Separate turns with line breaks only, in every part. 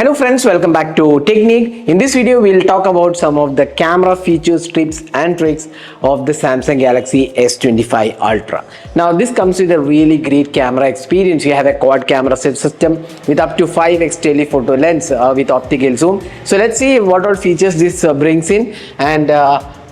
Hello friends, welcome back to Technique. In this video, we'll talk about some of the camera features, tips and tricks of the Samsung Galaxy S25 Ultra. Now this comes with a really great camera experience. You have a quad camera system with up to 5x telephoto lens with optical zoom. So let's see what all features this brings in and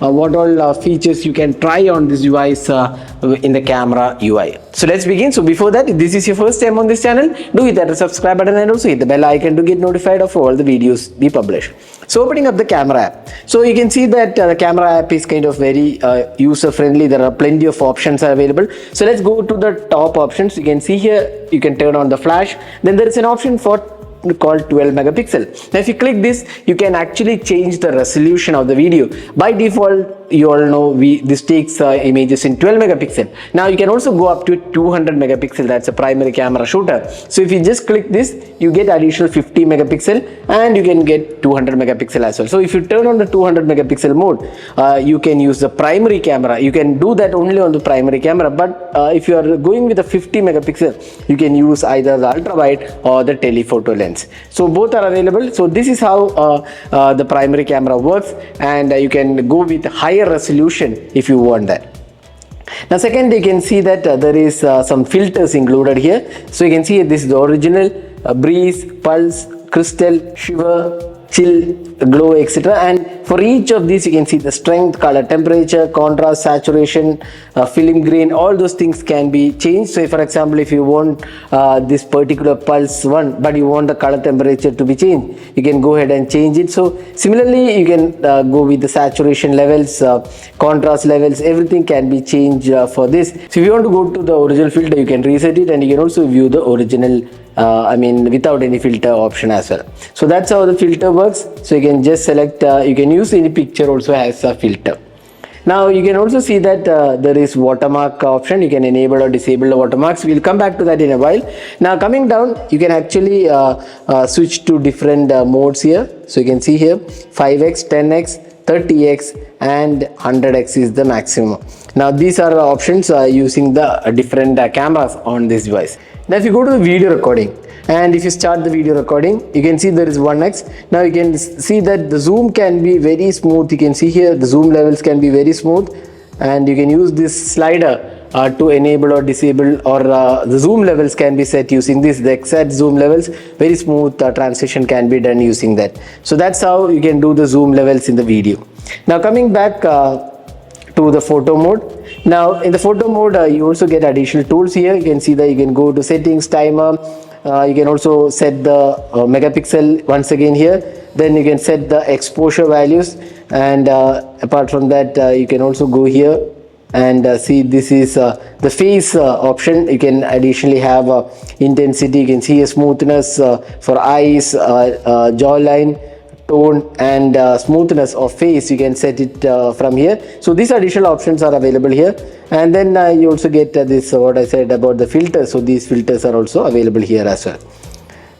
what all features you can try on this device in the camera UI. So let's begin. So before that, if this is your first time on this channel, do hit that subscribe button and also hit the bell icon to get notified of all the videos we publish. So opening up the camera app. So you can see that the camera app is kind of very user friendly. There are plenty of options available. So let's go to the top options. You can see here, you can turn on the flash. Then there is an option for called 12 megapixel. Now if you click this, you can actually change the resolution of the video. By default, you all know this takes images in 12 megapixel. Now you can also go up to 200 megapixel. That's a primary camera shooter. So if you just click this, you get additional 50 megapixel and you can get 200 megapixel as well. So if you turn on the 200 megapixel mode, you can use the primary camera. You can do that only on the primary camera, but if you are going with a 50 megapixel, you can use either the ultra wide or the telephoto lens. So both are available. So this is how the primary camera works, and you can go with higher resolution if you want that. Now second, you can see that there is some filters included here. So you can see this is the original, breeze, pulse, crystal, shiver, chill, glow, etc. And for each of these, you can see the strength, color, temperature, contrast, saturation, film grain, all those things can be changed. So if, for example, if you want this particular pulse one, but you want the color temperature to be changed, you can go ahead and change it. So similarly, you can go with the saturation levels, contrast levels, everything can be changed for this. So if you want to go to the original filter, you can reset it, and you can also view the original without any filter option as well. So that's how the filter works. So you can just select, you can use any picture also as a filter. Now you can also see that there is watermark option. You can enable or disable the watermarks. We'll come back to that in a while. Now coming down, you can actually switch to different modes here. So you can see here 5x, 10x, 30x and 100x is the maximum. Now these are options using the different cameras on this device. Now if you go to the video recording, and if you start the video recording, you can see there is 1x. Now you can see that the zoom can be very smooth. You can see here the zoom levels can be very smooth, and you can use this slider to enable or disable, or the zoom levels can be set using this, the exact zoom levels. Very smooth transition can be done using that. So that's how you can do the zoom levels in the video. Now coming back to the photo mode. Now in the photo mode, you also get additional tools here. You can see that you can go to settings, timer. You can also set the megapixel once again here. Then you can set the exposure values, and apart from that, you can also go here and see this is the face option. You can additionally have intensity. You can see a smoothness for eyes, jawline, tone and smoothness of face. You can set it from here. So these additional options are available here, and then you also get this what I said about the filters. So these filters are also available here as well.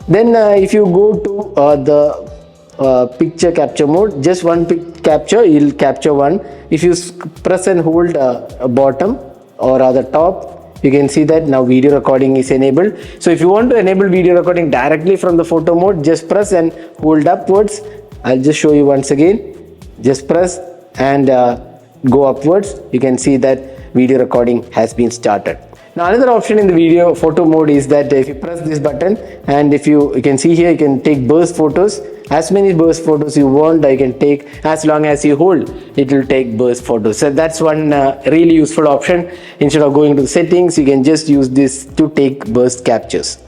Then if you go to the picture capture mode, just one capture, you'll capture one. If you press and hold bottom or rather top, you can see that now video recording is enabled. So if you want to enable video recording directly from the photo mode, just press and hold upwards. I'll just show you once again. Just press and go upwards. You can see that video recording has been started. Now another option in the video photo mode is that if you press this button, and if you can see here, you can take burst photos. As many burst photos you want, you can take. As long as you hold, it will take burst photos. So that's one really useful option. Instead of going to the settings, you can just use this to take burst captures.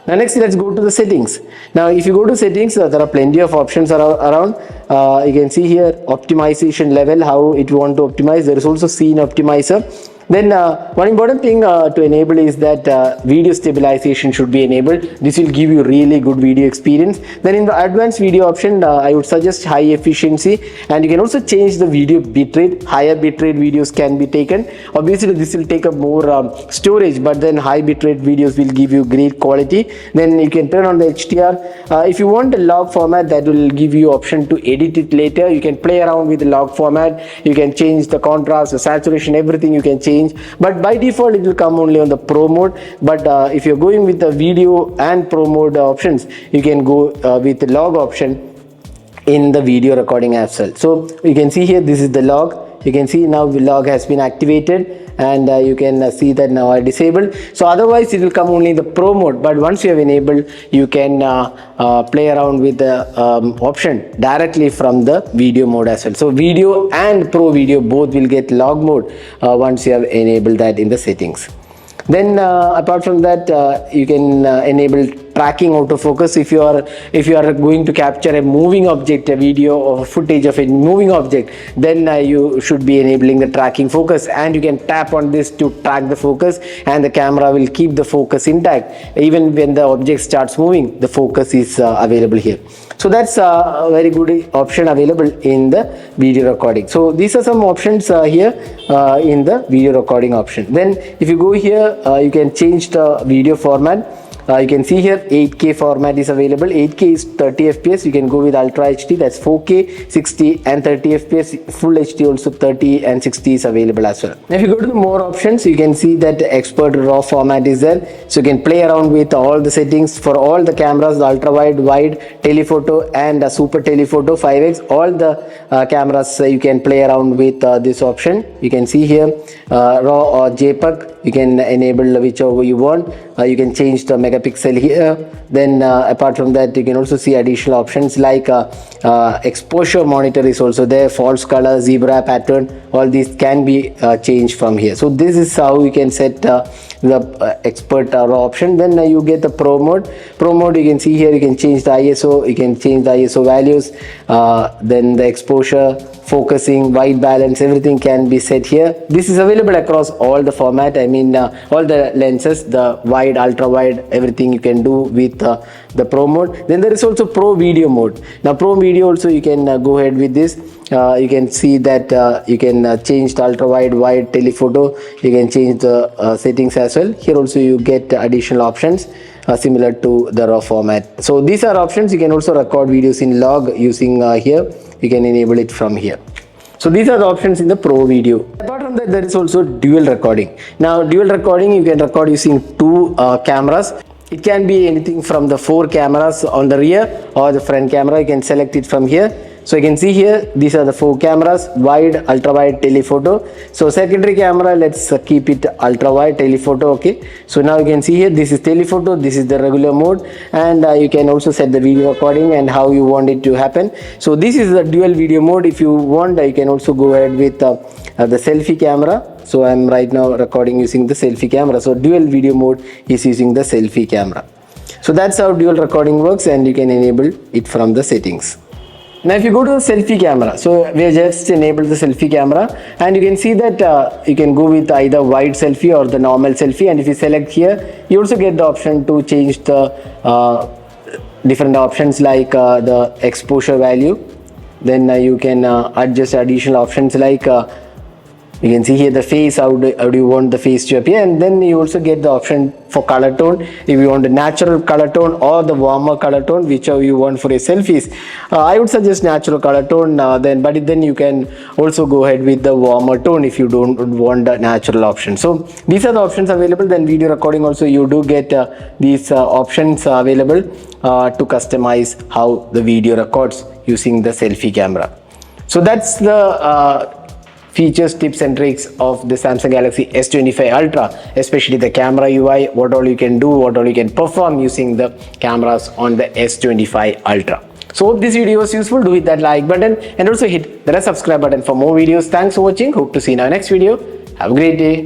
Now next, let's go to the settings. Now if you go to settings, there are plenty of options around. You can see here optimization level, how it want to optimize. There is also scene optimizer. Then one important thing to enable is that video stabilization should be enabled. This will give you really good video experience. Then in the advanced video option, I would suggest high efficiency, and you can also change the video bitrate. Higher bitrate videos can be taken. Obviously this will take up more storage, but then high bitrate videos will give you great quality. Then you can turn on the HDR. If you want a log format, that will give you option to edit it later. You can play around with the log format. You can change the contrast, the saturation, everything you can change change, but by default it will come only on the pro mode. But if you're going with the video and pro mode options, you can go with the log option in the video recording as well. So you can see here, this is the log. You can see now the log has been activated, and you can see that now I disabled. So otherwise it will come only in the pro mode, but once you have enabled, you can play around with the option directly from the video mode as well. So video and pro video both will get log mode once you have enabled that in the settings. Then apart from that, you can enable tracking autofocus. If you are going to capture a moving object, a video or footage of a moving object, then you should be enabling the tracking focus, and you can tap on this to track the focus, and the camera will keep the focus intact. Even when the object starts moving, the focus is available here. So that's a very good option available in the video recording. So these are some options here in the video recording option. Then if you go here, you can change the video format. You can see here 8K format is available. 8K is 30 fps. You can go with Ultra HD, that's 4K, 60 and 30 fps. Full HD also 30 and 60 is available as well. Now if you go to the more options, you can see that expert RAW format is there. So you can play around with all the settings for all the cameras, the ultra wide, telephoto and super telephoto 5x. All the cameras you can play around with this option. You can see here RAW or JPEG. You can enable whichever you want. You can change the megapixel here. Then apart from that, you can also see additional options like exposure monitor is also there, false color, zebra pattern. All these can be changed from here. So this is how you can set the expert RAW option. Then you get the pro mode. Pro mode, you can see here, you can change the ISO, you can change the ISO values, then the exposure, focusing, white balance, everything can be set here. This is available across all the format. I mean all the lenses, the wide, ultra wide, everything you can do with the pro mode. Then there is also pro video mode. Now pro video also you can go ahead with this. You can see that you can change the ultra wide telephoto. You can change the settings as well. Here also you get additional options similar to the RAW format. So these are options. You can also record videos in log using here. You can enable it from here. So these are the options in the pro video. Apart from that, there is also dual recording. Now dual recording, you can record using two cameras. It can be anything from the 4 cameras on the rear or the front camera. You can select it from here. So you can see here, these are the 4 cameras, wide, ultra wide, telephoto. So secondary camera, let's keep it ultra wide, telephoto. Okay, so now you can see here, this is telephoto, this is the regular mode, and you can also set the video recording and how you want it to happen. So this is the dual video mode. If you want, you can also go ahead with the selfie camera. So I'm right now recording using the selfie camera. So dual video mode is using the selfie camera. So that's how dual recording works, and you can enable it from the settings. Now if you go to the selfie camera, so we have just enabled the selfie camera, and you can see that you can go with either wide selfie or the normal selfie. And if you select here, you also get the option to change the different options like the exposure value. Then you can adjust additional options like you can see here the face, how do you want the face to appear, and then you also get the option for color tone. If you want a natural color tone or the warmer color tone, whichever you want for your selfies. I would suggest natural color tone but then you can also go ahead with the warmer tone if you don't want the natural option. So these are the options available. Then video recording also, you do get these options available to customize how the video records using the selfie camera. So that's the features, tips and tricks of the Samsung Galaxy S25 Ultra, especially the camera UI, what all you can do, what all you can perform using the cameras on the S25 Ultra. So hope this video was useful. Do hit that like button and also hit the subscribe button for more videos. Thanks for watching. Hope to see you in our next video. Have a great day.